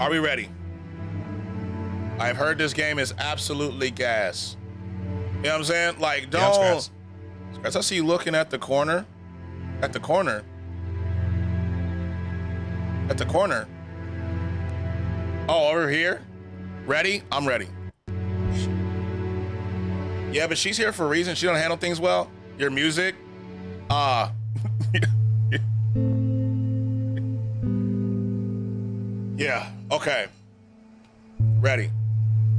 Are we ready? I've heard this game is absolutely gas. You know what I'm saying? Like, don't. Yeah, Scratch, I see you looking at the corner. At the corner. At the corner. Oh, over here? Ready? I'm ready. Yeah, but she's here for a reason. She don't handle things well. Your music? Yeah, okay. Ready.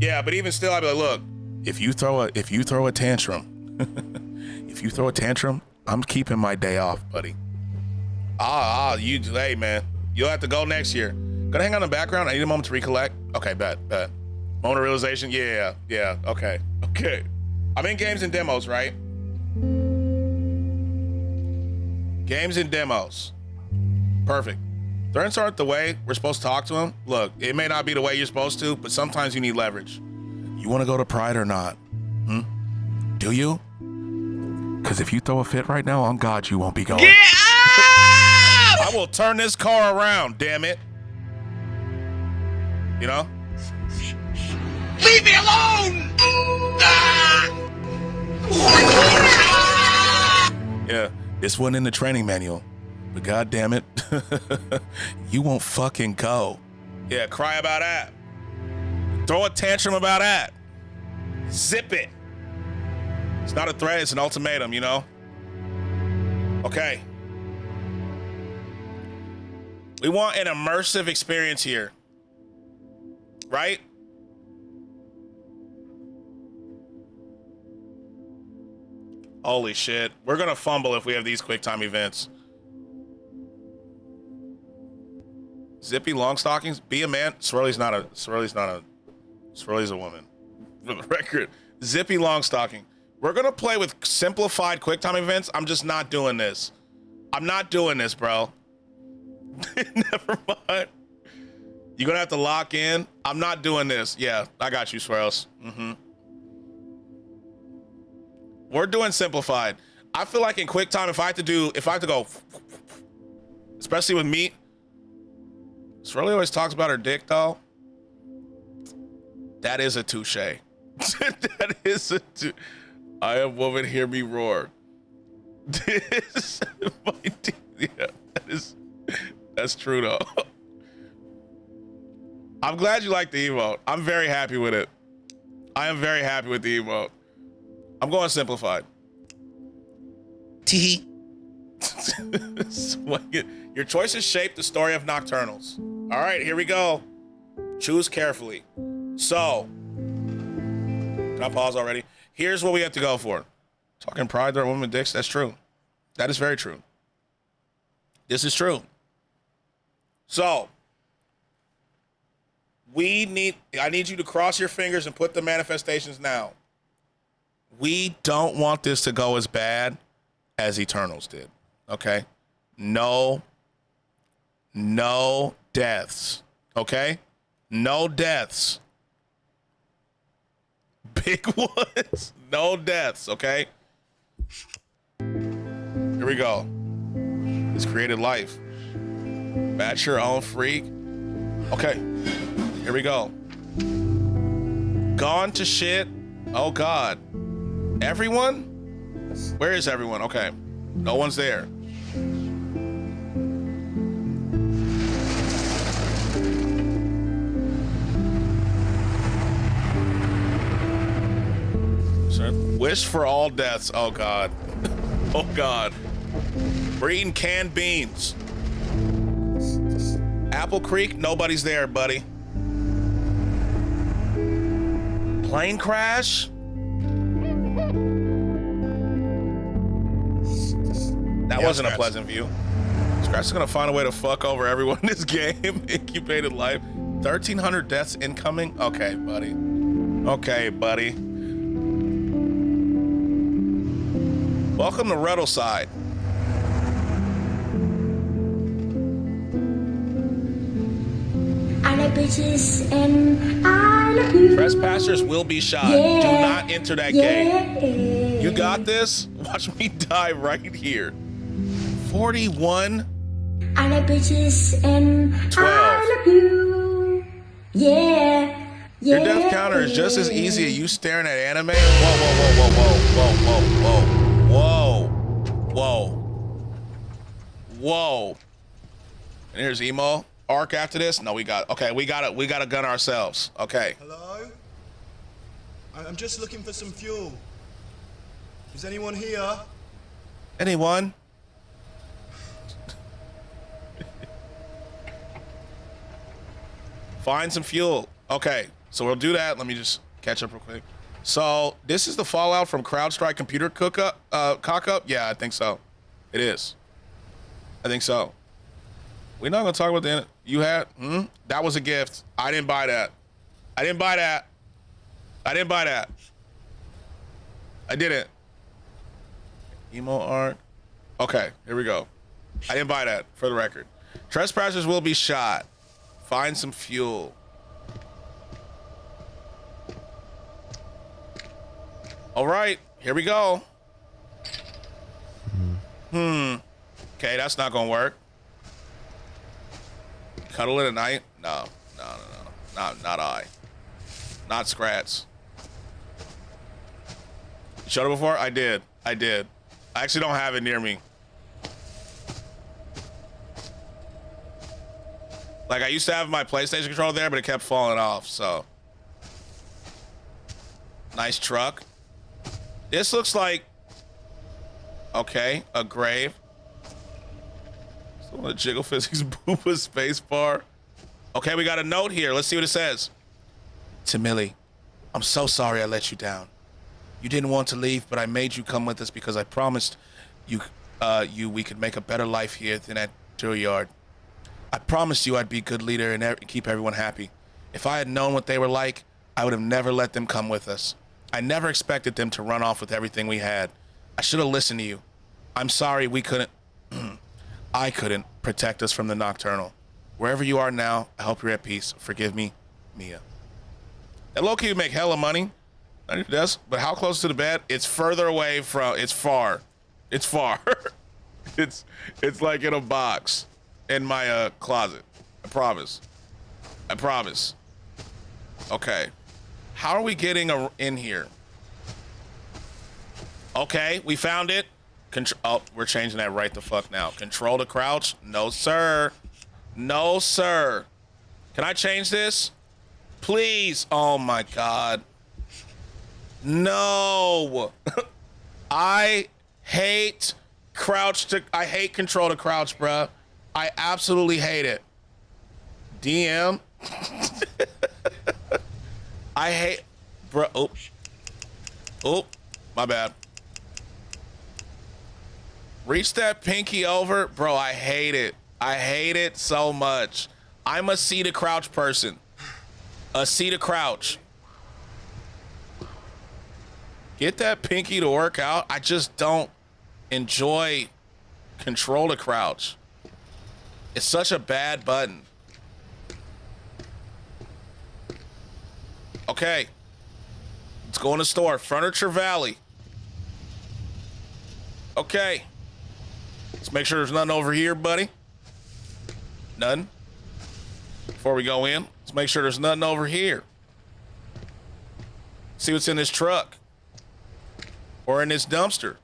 Yeah, but even still, I'd be like, look, if you throw a tantrum, if you throw a tantrum, I'm keeping my day off, buddy. Hey, man, you'll have to go next year. Gonna hang on in the background. I need a moment to recollect. Okay, bet. Moment of realization. Yeah. Okay. I'm in games and demos, right? Games and demos. Perfect. Threats aren't the way we're supposed to talk to him. Look, it may not be the way you're supposed to, but sometimes you need leverage. You want to go to Pride or not? Do you? Because if you throw a fit right now, on God, you won't be going. Get up! I will turn this car around, damn it. You know? Leave me alone! Yeah, this wasn't in the training manual. But God damn it, you won't fucking go. Yeah, cry about that. Throw a tantrum about that. Zip it. It's not a threat, it's an ultimatum, you know? Okay. We want an immersive experience here. Right? Holy shit. We're gonna fumble if we have these QuickTime events. Zippy long stockings. Be a man. Swirly's a woman. For the record, zippy long stocking. We're gonna play with simplified QuickTime events. I'm just not doing this. I'm not doing this, bro. Never mind. You're gonna have to lock in. I'm not doing this. Yeah, I got you, Swirls. We're doing simplified. I feel like in QuickTime, if I have to go, especially with meat. Swirly always talks about her dick, though. That is a touche. That is a I am woman, hear me roar. This, yeah, that's true, though. I'm glad you like the emote. I'm very happy with it. I am very happy with the emote. I'm going simplified. Tee. Your choices shape the story of Nocturnals. All right, here we go. Choose carefully. So, can I pause already? Here's what we have to go for. Talking pride, there are women dicks. That's true. That is very true. This is true. So, I need you to cross your fingers and put the manifestations now. We don't want this to go as bad as Eternals did. Okay? No deaths. Okay? No deaths. Big ones. No deaths, okay? Here we go. It's created life. Batch your own freak. Okay. Here we go. Gone to shit. Oh, God. Everyone? Where is everyone? Okay. No one's there. Wish for all deaths. Oh, God. Oh, God. We're eating canned beans. Apple Creek, nobody's there, buddy. Plane crash? That wasn't a pleasant view. Scratch is gonna find a way to fuck over everyone in this game. Incubated life. 1,300 deaths incoming? Okay, buddy. Okay, buddy. Welcome to Ruddleside. I like bitches and I love you. Trespassers will be shot. Yeah. Do not enter that gate. You got this? Watch me die right here. 41. I like bitches and 12. I love you. Your death counter is just as easy as you staring at anime. Whoa, whoa, whoa, whoa, whoa, whoa, whoa, whoa, whoa, whoa. And here's emo. Arc after this. No, we got to gun ourselves. Okay. Hello? I'm just looking for some fuel. Is anyone here? Anyone? Find some fuel. Okay, so we'll do that. Let me just catch up real quick. So this is the fallout from CrowdStrike computer cock up. Yeah, I think so. It is. I think so. We're not gonna talk about the end. You had that was a gift. I didn't buy that. I didn't buy that. I didn't buy that. I didn't. Emo art. Okay, here we go. I didn't buy that, for the record. Trespassers will be shot. Find some fuel. All right, here we go. Okay, that's not gonna work. Cuddle it at night? No. Not I. Not Scratch. You showed it before? I did. I actually don't have it near me. Like, I used to have my PlayStation controller there, but it kept falling off, so. Nice truck. This looks like, okay, a grave. Someone a Jiggle Physics Boopa space bar. Okay, we got a note here. Let's see what it says. To Millie, I'm so sorry I let you down. You didn't want to leave, but I made you come with us because I promised you we could make a better life here than at your yard. I promised you I'd be a good leader and keep everyone happy. If I had known what they were like, I would have never let them come with us. I never expected them to run off with everything we had. I should have listened to you. I'm sorry we couldn't, I couldn't protect us from the Nocturnal. Wherever you are now, I hope you're at peace. Forgive me, Mia. That low-key would make hella money. It does, but how close to the bed? It's further away from, it's far. It's far. It's like in a box in my closet. I promise. I promise. Okay. How are we getting in here? Okay, we found it. Oh, we're changing that right the fuck now. Control to crouch? No, sir. No, sir. Can I change this? Please. Oh my God. No. I hate I hate control to crouch, bruh. I absolutely hate it. DM. I hate, bro. Oh, my bad. Reach that pinky over, bro. I hate it. I hate it so much. I'm a C to crouch person. A C to crouch. Get that pinky to work out. I just don't enjoy control to crouch. It's such a bad button. Okay. Let's go in the store. Furniture Valley. Okay. Let's make sure there's nothing over here, buddy. None. Before we go in, let's make sure there's nothing over here. See what's in this truck. Or in this dumpster.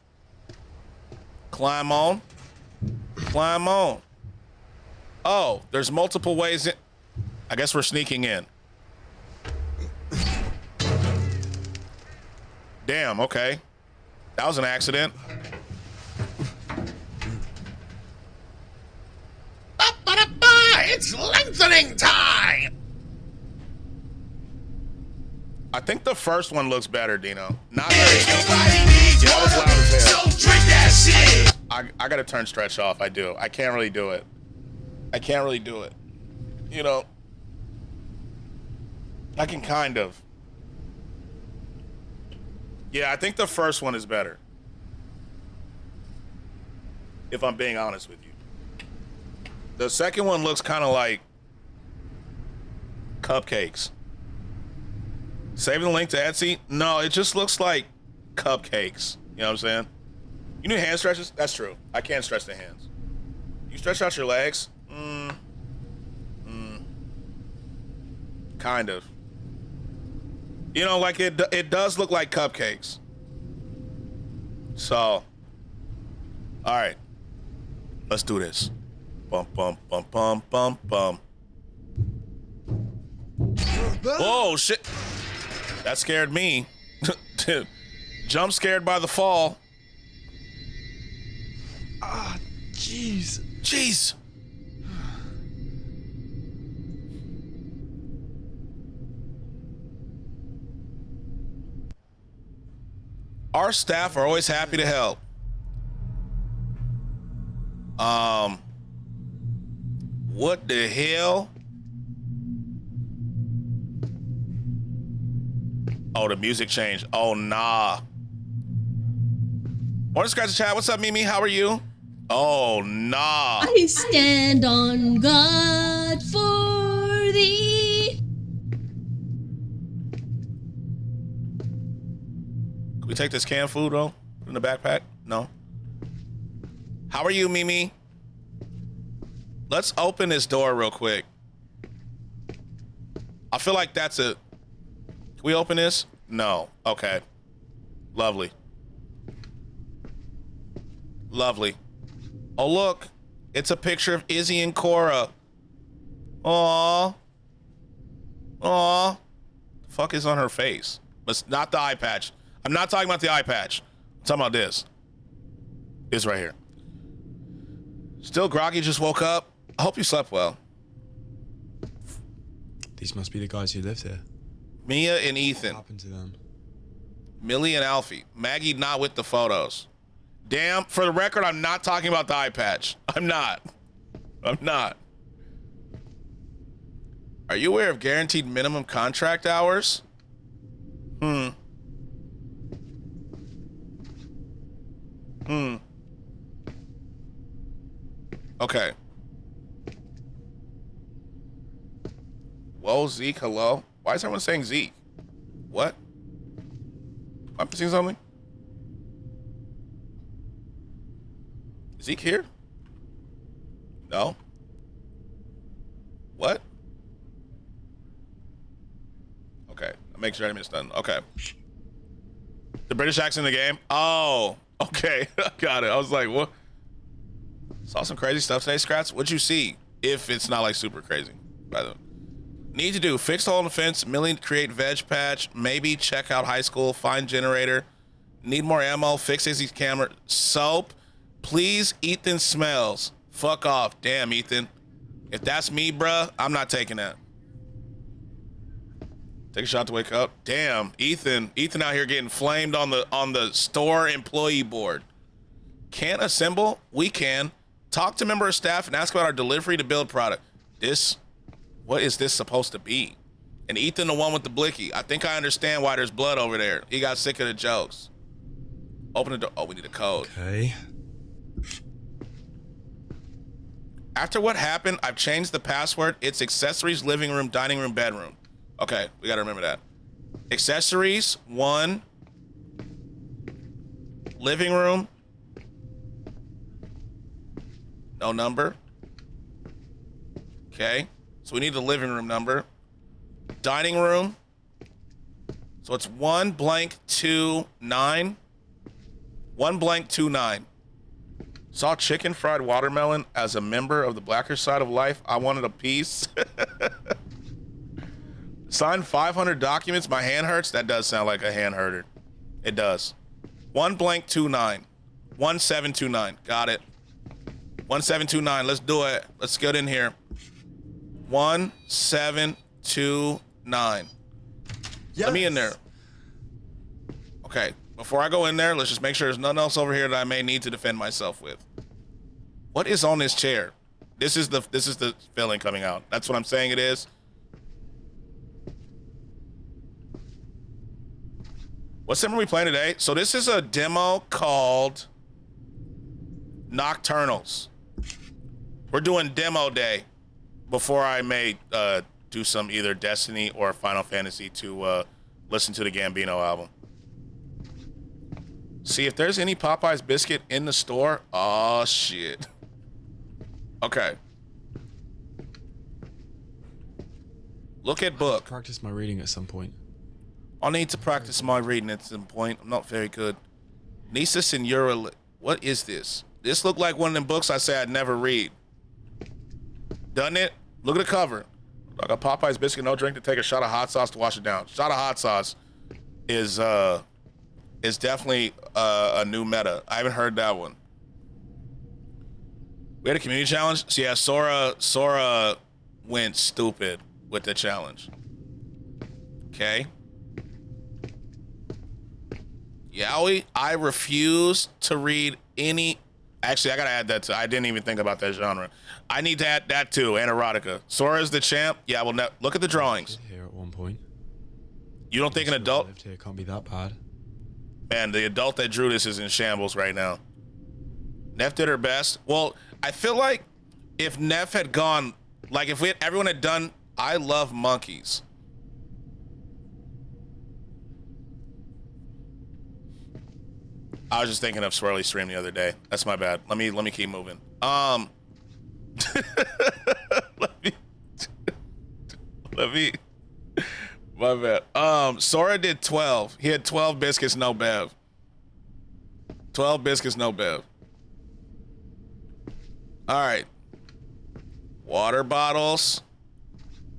Climb on. Climb on. Oh, there's multiple ways in. I guess we're sneaking in. Damn, okay. That was an accident. It's lengthening time! I think the first one looks better, Dino. Not very. Nobody needs Yeah, that was loud as hell. so drink that shit! I gotta turn stretch off. I do. I can't really do it. I can't really do it. You know, I can kind of. Yeah, I think the first one is better. If I'm being honest with you. The second one looks kind of like cupcakes. Saving the link to Etsy? No, it just looks like cupcakes. You know what I'm saying? You need hand stretches? That's true. I can't stretch the hands. You stretch out your legs? Kind of. You know, like it does look like cupcakes. So, all right, let's do this. Bum, bum, bum, bum, bum, bum. Whoa, shit. That scared me. Jump scared by the fall. Ah, jeez. Jeez. Our staff are always happy to help. What the hell? Oh, the music changed. Oh, nah. Morning, Scratch the Chat. What's up, Mimi? How are you? Oh, nah. I stand on God for thee. Can we take this canned food, though? In the backpack? No. How are you, Mimi? Let's open this door real quick. I feel like that's a... Can we open this? No. Okay. Lovely. Lovely. Oh, look. It's a picture of Izzy and Cora. Aww. Aww. The fuck is on her face? But it's not the eye patch. I'm not talking about the eye patch. I'm talking about this. This right here. Still groggy, just woke up. I hope you slept well. These must be the guys who lived here. Mia and Ethan. What happened to them? Millie and Alfie. Maggie not with the photos. Damn, for the record, I'm not talking about the eye patch. I'm not. Are you aware of guaranteed minimum contract hours? Okay. Whoa, Zeke, hello? Why is everyone saying Zeke? What? Am I missing something? Is Zeke here? No. What? Okay, I'll make sure I missed nothing. Okay. The British accent in the game? Oh, okay. Got it. I was like, what? Saw some crazy stuff today, Scratch. What'd you see? If it's not like super crazy, by the way. Need to do fix hole in the fence, milling, create veg patch, maybe check out high school, find generator, need more ammo, fix Izzy's camera, soap, please, Ethan smells. Fuck off. Damn, Ethan. If that's me, bruh, I'm not taking that. Take a shot to wake up. Damn, Ethan out here getting flamed on the store employee board. Can't assemble? We can. Talk to member of staff and ask about our delivery to build product. What is this supposed to be? And Ethan, the one with the blicky. I think I understand why there's blood over there. He got sick of the jokes. Open the door. Oh, we need a code. Okay. After what happened, I've changed the password. It's accessories, living room, dining room, bedroom. Okay, we gotta remember that. Accessories, 1. Living room. No number. Okay. So we need the living room number. Dining room. So it's 1 blank 2 9. 1 blank 2 9. Saw chicken fried watermelon as a member of the blacker side of life. I wanted a piece. Signed 500 documents. My hand hurts. That does sound like a hand hurter. It does. 1 blank 2 9. 1729. Got it. 1729. Let's do it. Let's get in here. 1729. Yes. Let me in there. Okay. Before I go in there, let's just make sure there's nothing else over here that I may need to defend myself with. What is on this chair? This is the filling coming out. That's what I'm saying it is. What sim are we playing today? So this is a demo called Nocturnals. We're doing demo day before I may do some either Destiny or Final Fantasy to listen to the Gambino album. See if there's any Popeye's biscuit in the store. Oh shit. Okay. Look at book. Practice my reading at some point. I'll need to practice my reading at some point. I'm not very good. Nisus and Ura. What is this? This looked like one of them books I say I'd never read. Doesn't it? Look at the cover. Like a Popeye's biscuit, no drink to take a shot of hot sauce to wash it down. Shot of hot sauce is definitely a new meta. I haven't heard that one. We had a community challenge. So yeah, Sora went stupid with the challenge. Okay. Yaoi, I refuse to read any. Actually, I gotta add that too. I didn't even think about that genre. I need to add that too, and erotica. Sora's the champ. Yeah, well, look at the drawings. Here at one point. You don't think an adult? Lived here can't be that bad. Man, the adult that drew this is in shambles right now. Neff did her best. Well, I feel like if Neff had gone, like if everyone had done, I love monkeys. I was just thinking of Swirly stream the other day. That's my bad. Let me keep moving. Let me. My bad. Sora did 12. He had 12 biscuits, no bev. 12 biscuits, no bev. All right. Water bottles.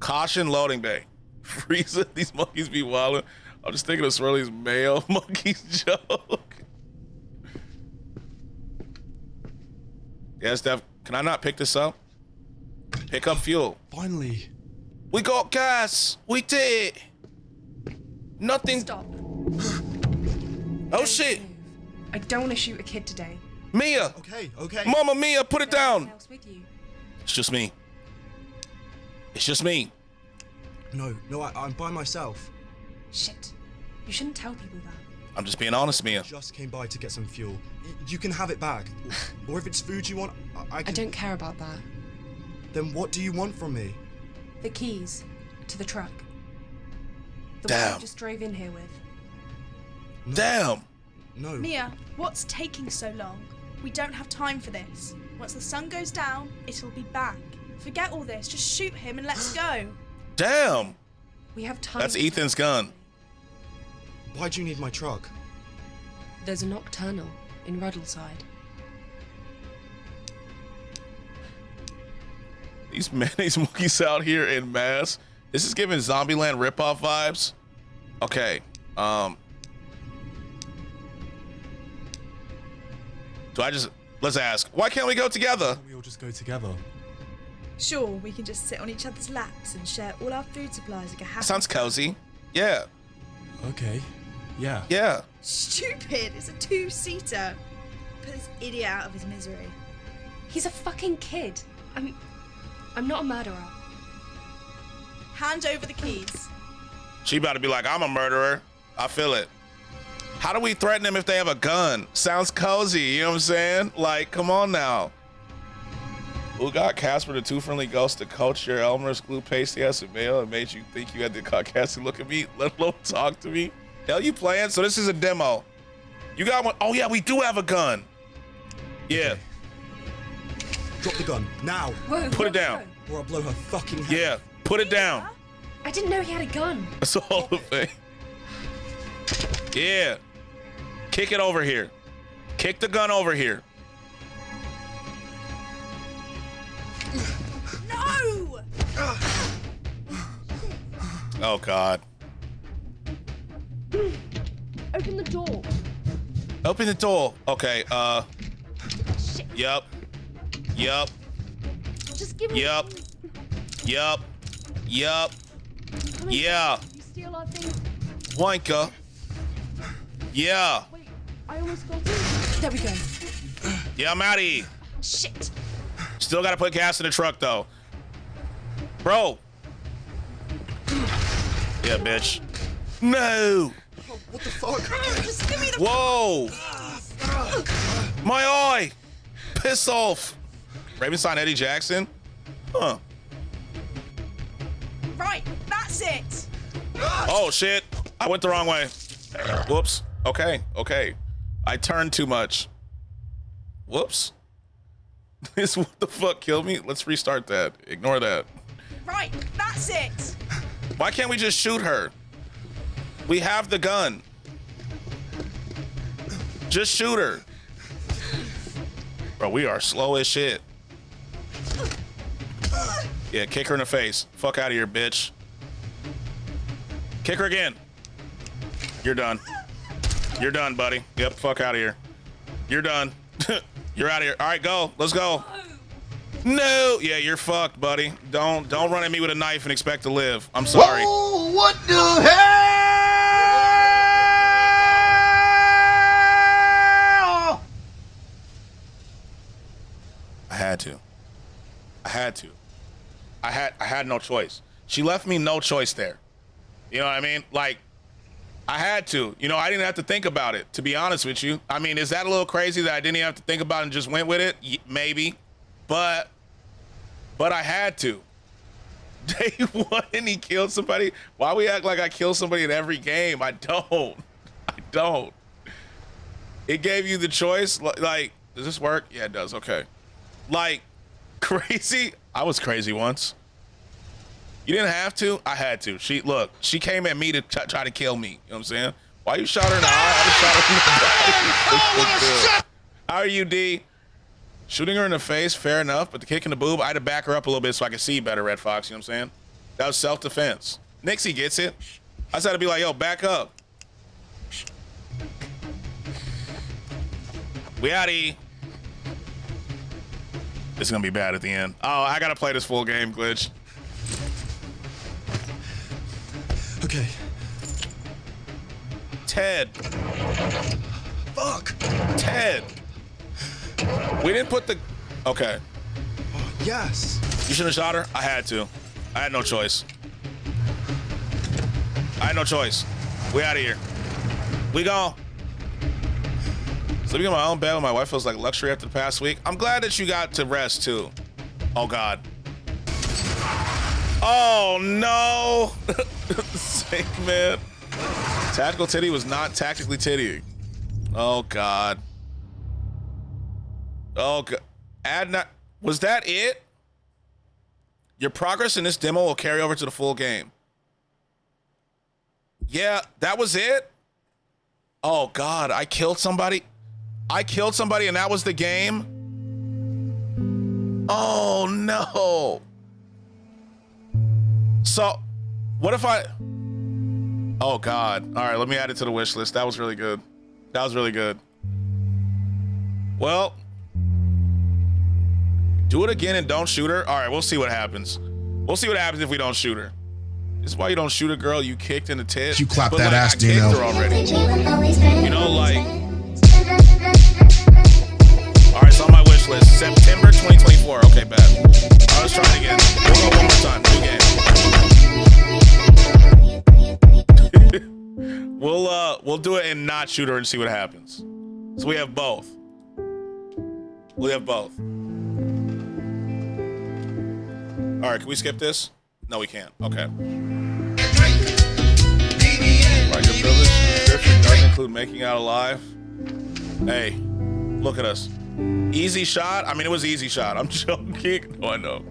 Caution loading bay. Frieza, these monkeys be wildin'. I'm just thinking of Swirly's male monkeys joke. Yeah, Steph, can I not pick this up? Pick up fuel. Finally. We got gas. We did it. Nothing. Stop. Oh shit. I don't want to shoot a kid today. Mia. Okay, okay. Mama Mia, put it down. Else with you. It's just me. It's just me. No, I'm by myself. Shit. You shouldn't tell people that. I'm just being honest, Mia. Just came by to get some fuel. You can have it back. Or if it's food you want, I can... I don't care about that. Then what do you want from me? The keys to the truck. The Damn. one you just drove in here with. Damn. No. Mia, what's taking so long? We don't have time for this. Once the sun goes down, it'll be back. Forget all this, just shoot him and let's go. Damn. We have time. That's Ethan's gun. Why do you need my truck? There's a Nocturnal in Ruddleside. These mayonnaise monkeys out here in mass. This is giving Zombieland ripoff vibes. Okay. Let's ask. Why can't we go together? We all just go together. Sure, we can just sit on each other's laps and share all our food supplies like a happy... Sounds cozy. Yeah. Okay. Yeah. Yeah. Stupid, it's a two-seater. Put this idiot out of his misery. He's a fucking kid. I'm not a murderer. Hand over the keys. She about to be like, I'm a murderer. I feel it. How do we threaten them if they have a gun? Sounds cozy, you know what I'm saying? Like, come on now. Who got Casper the Two Friendly Ghosts to coach your Elmer's glue pasty ass and mail and made you think you had to sarcastic look at me, let alone talk to me? Hell, you playing? So this is a demo. You got one? Oh yeah, we do have a gun. Yeah. Drop the gun, now! Whoa, Put it down. Or I'll blow her fucking head. Yeah, put it down. I didn't know he had a gun. That's all the thing. Yeah. Kick it over here. Kick the gun over here. No! Oh God. Open the door. Open the door. Okay, Shit. Yup. Yup. Just give me. Yup. Yup. Yup. Come in. Yeah. You steal our things. Wanker. Yeah. Wait, I almost got it. There we go. Yeah, I'm out of here. Shit. Still gotta put gas in the truck though. Bro. Yeah, bitch. No. What the fuck? Just give me the... Whoa. My eye. Piss off. Ravenstein Eddie Jackson? Huh. Right, that's it. Oh shit. I went the wrong way. Whoops. Okay. I turned too much. Whoops. This what the fuck killed me? Let's restart that. Ignore that. Right, that's it. Why can't we just shoot her? We have the gun. Just shoot her. Bro, we are slow as shit. Yeah, kick her in the face. Fuck out of here, bitch. Kick her again. You're done. You're done, buddy. Yep, fuck out of here. You're done. You're out of here. All right, go. Let's go. No. Yeah, you're fucked, buddy. Don't run at me with a knife and expect to live. I'm sorry. Whoa, what the hell? I had to. I had no choice. She left me no choice there. You know what I mean? Like, I had to. You know, I didn't have to think about it, to be honest with you. I mean, is that a little crazy that I didn't even have to think about it and just went with it? Maybe. But I had to. Day one and he killed somebody? Why we act like I kill somebody in every game? I don't. It gave you the choice. Like, does this work? Yeah, it does. Okay. Like, crazy? I was crazy once. You didn't have to? I had to. She came at me to try to kill me. You know what I'm saying? Why you shot her in the eye? I just shot her in the body. How are you, D? Shooting her in the face, fair enough, but the kick in the boob, I had to back her up a little bit so I could see better, Red Fox, you know what I'm saying? That was self-defense. Nixie gets it. I just had to be like, yo, back up. We outie. This is gonna be bad at the end. Oh, I gotta play this full game, Glitch. Okay. Ted. Fuck! Ted. We didn't put the... Okay. Yes! You shouldn't have shot her? I had to. I had no choice. We out of here. We gone. Sleeping in my own bed with my wife feels like luxury after the past week. I'm glad that you got to rest too. Oh God. Oh no. Same man. Tactical titty was not tactically tittying. Oh God. Oh God. Was that it? Your progress in this demo will carry over to the full game. Yeah, that was it? Oh God, I killed somebody and that was the game? Oh no. So, what if I... Oh God. All right, let me add it to the wish list. That was really good. Well, do it again and don't shoot her. All right, we'll see what happens. We'll see what happens if we don't shoot her. This is why you don't shoot a girl you kicked in the tit. You clap But, that like, ass, I kicked Dino. her already. You know, like... All right, it's on my wish list. September 2024. Okay, bad. All right, let's try it again. We'll go one more time. New game. We'll do it and not shoot her and see what happens. So we have both. All right, can we skip this? No, we can't. Okay. Right, your privilege description doesn't include making out alive. Hey, look at us. Easy shot. I mean, it was easy shot. I'm joking. No, I know.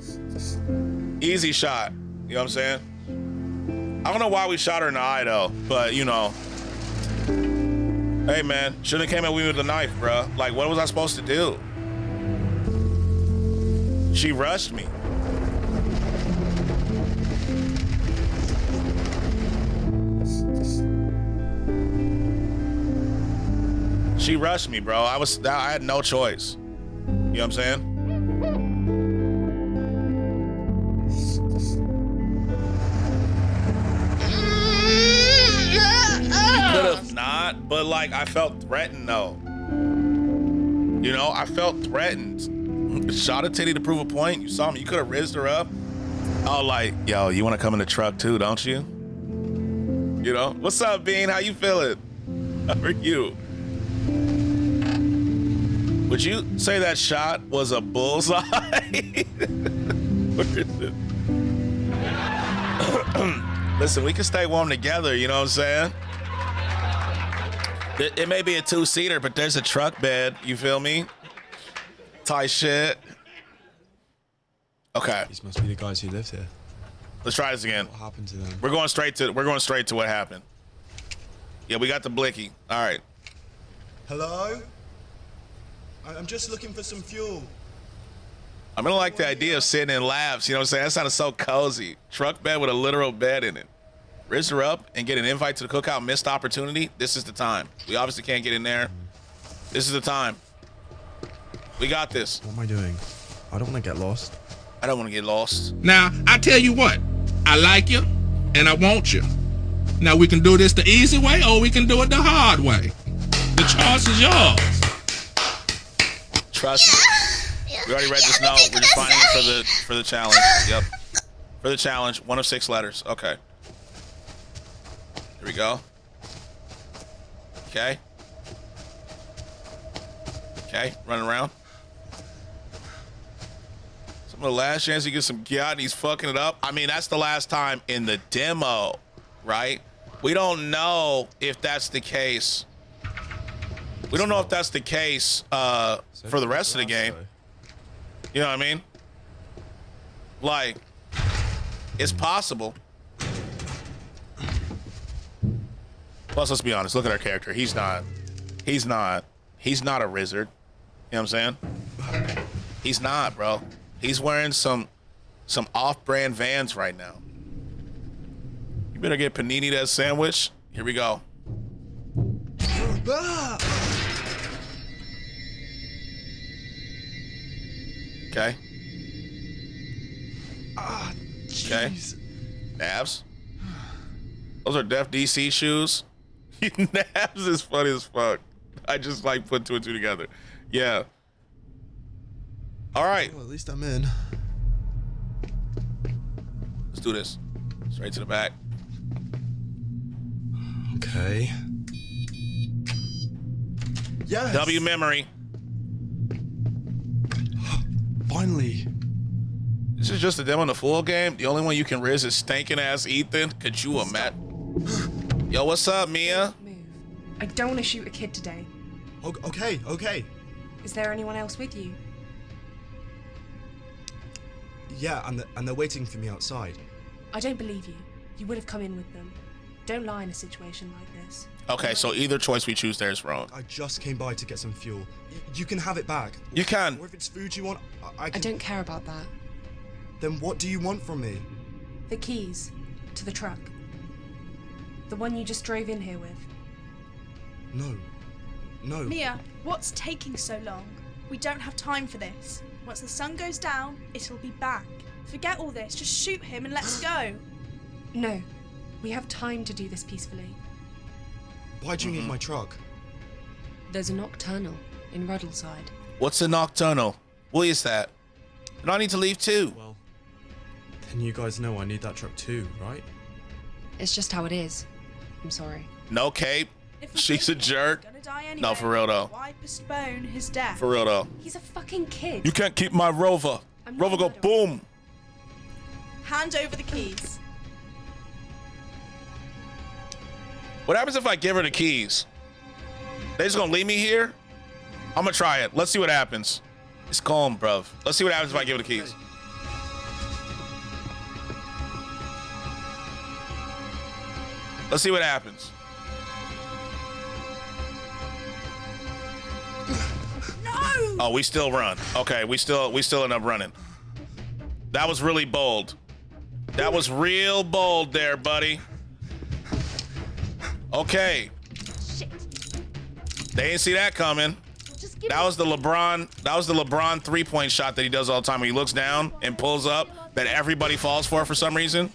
Easy shot. You know what I'm saying? I don't know why we shot her in the eye though, but you know. Hey man, shouldn't have came at me with a knife, bro. Like, what was I supposed to do? She rushed me. She rushed me, bro. I had no choice. You know what I'm saying? Could have not, but like I felt threatened though. You know, I felt threatened. Shot a titty to prove a point. You saw me. You could have rizzed her up. Oh, like, yo, you want to come in the truck too, don't you? You know, what's up, Bean? How you feeling? How are you? Would you say that shot was a bullseye? Where is it? Listen, we can stay warm together, you know what I'm saying? It may be a two-seater, but there's a truck bed, you feel me? Tight shit. Okay. These must be the guys who lived here. Let's try this again. What happened to them? We're going straight to what happened. Yeah, we got the blicky. All right. Hello? I'm just looking for some fuel. I'm gonna like the idea of sitting in labs. You know what I'm saying? That sounded so cozy. Truck bed with a literal bed in it. Riz her up and get an invite to the cookout. Missed opportunity. This is the time. We obviously can't get in there. This is the time. We got this. What am I doing? I don't want to get lost. I don't want to get lost. Now, I tell you what, I like you and I want you. Now, we can do this the easy way or we can do it the hard way. The choice is yours. Trust me. We already read this note. We're just finding it for the challenge. Yep. For the challenge, 1 of 6 letters. Okay. Here we go. Okay. Okay, running around. Some of the last chance you get some Gyat and he's fucking it up. I mean, that's the last time in the demo, right? We don't know if that's the case. We don't know if that's the case for the rest of the game. You know what I mean? Like, it's possible. Plus, let's be honest. Look at our character. He's not a wizard. You know what I'm saying? He's not, bro. He's wearing some off-brand Vans right now. You better get panini that sandwich. Here we go. Okay. Okay. Nabs. Those are Def DC shoes. Nabs is funny as fuck. I just like put 2 and 2 together. Yeah. All right. Well, at least I'm in. Let's do this. Straight to the back. Okay. Yes. W memory. Finally. This is just a demo in the full game. The only one you can riz is stinking ass Ethan. Could you imagine? Yo, what's up, Mia? Move. I don't want to shoot a kid today. Okay. Is there anyone else with you? Yeah, and they're waiting for me outside. I don't believe you. You would have come in with them. Don't lie in a situation like this. Okay, so either choice we choose there is wrong. I just came by to get some fuel. You can have it back. You can. Or if it's food you want, I I can... don't care about that. Then what do you want from me? The keys to the truck. The one you just drove in here with. No. Mia, what's taking so long? We don't have time for this. Once the sun goes down, it'll be back. Forget all this, just shoot him and let's go. No. We have time to do this peacefully. Why do you need my truck? There's a Nocturnal in Ruddleside. What's a Nocturnal? What is that? And I need to leave too. Well, then you guys know I need that truck too, right? It's just how it is. I'm sorry. No, Cape. If we She's a think he's jerk. gonna die anyway, No, for real though. Why postpone his death? For real though. He's a fucking kid. You can't keep my Rover. I'm not Rover go murderer. boom. Hand over the keys. What happens if I give her the keys? They just gonna leave me here? I'm gonna try it. Let's see what happens. It's calm, bruv. Let's see what happens if I give her the keys. Let's see what happens. No! Oh, we still run. Okay, we still end up running. That was really bold. That was real bold there, buddy. Okay. Shit. They didn't see that coming. Just give That was the LeBron 3-point shot that he does all the time when he looks down and pulls up that everybody falls for some reason.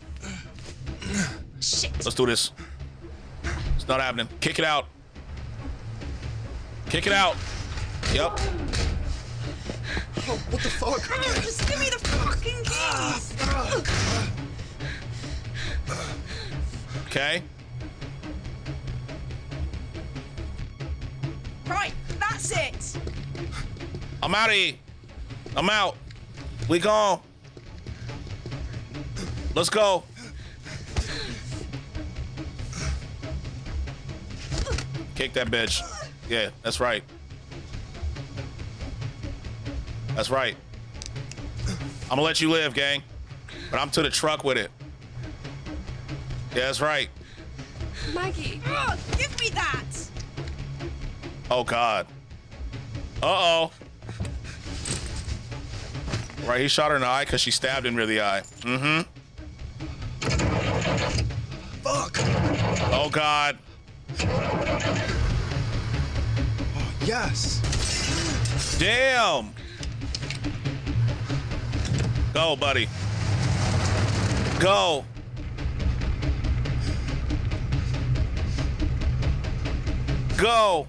Shit. Let's do this. It's not happening. Kick it out. Kick it out. Yep. Oh, what the fuck? Just give me the fucking keys! Okay. Right, that's it! I'm out of here. I'm out. We gone. Let's go. Kick that bitch. Yeah, that's right. That's right. I'm gonna let you live, gang. But I'm to the truck with it. Yeah, that's right. Maggie. Ugh, give me that! Oh God. Uh-oh. Right, he shot her in the eye because she stabbed him near the eye. Mm-hmm. Fuck! Oh God. Oh, yes! Damn. Go, buddy. Go. Go.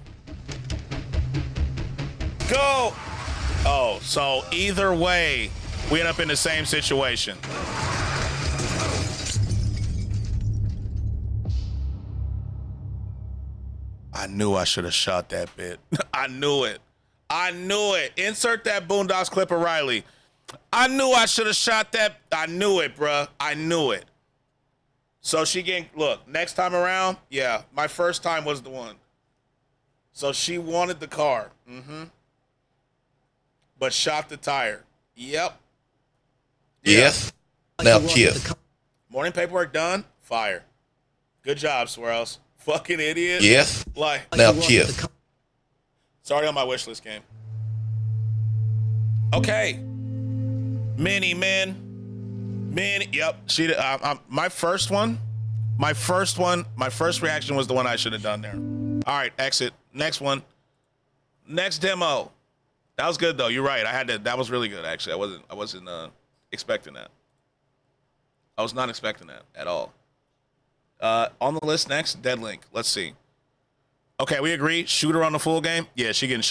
Go. Oh, so either way, we end up in the same situation. I knew I should have shot that bit. I knew it. I knew it. Insert that Boondocks clip of Riley. I knew I should have shot that. I knew it, bruh. I knew it. So she getting, look, next time around, yeah, my first time was the one. So she wanted the car. Mm-hmm. But shot the tire. Yep. Yes. Now kill. Morning paperwork done. Fire. Good job, Swirls. Fucking idiot. Yes. Like. Now kill. It's already on my wish list game. Okay. Many men. Yep. She. My first reaction was the one I should have done there. All right. Exit. Next one. Next demo. That was good though. You're right. I had to. That was really good actually. I wasn't expecting that. I was not expecting that at all. On the list next, Dead Link. Let's see. Okay, we agree. Shooter on the full game. Yeah, she getting shot.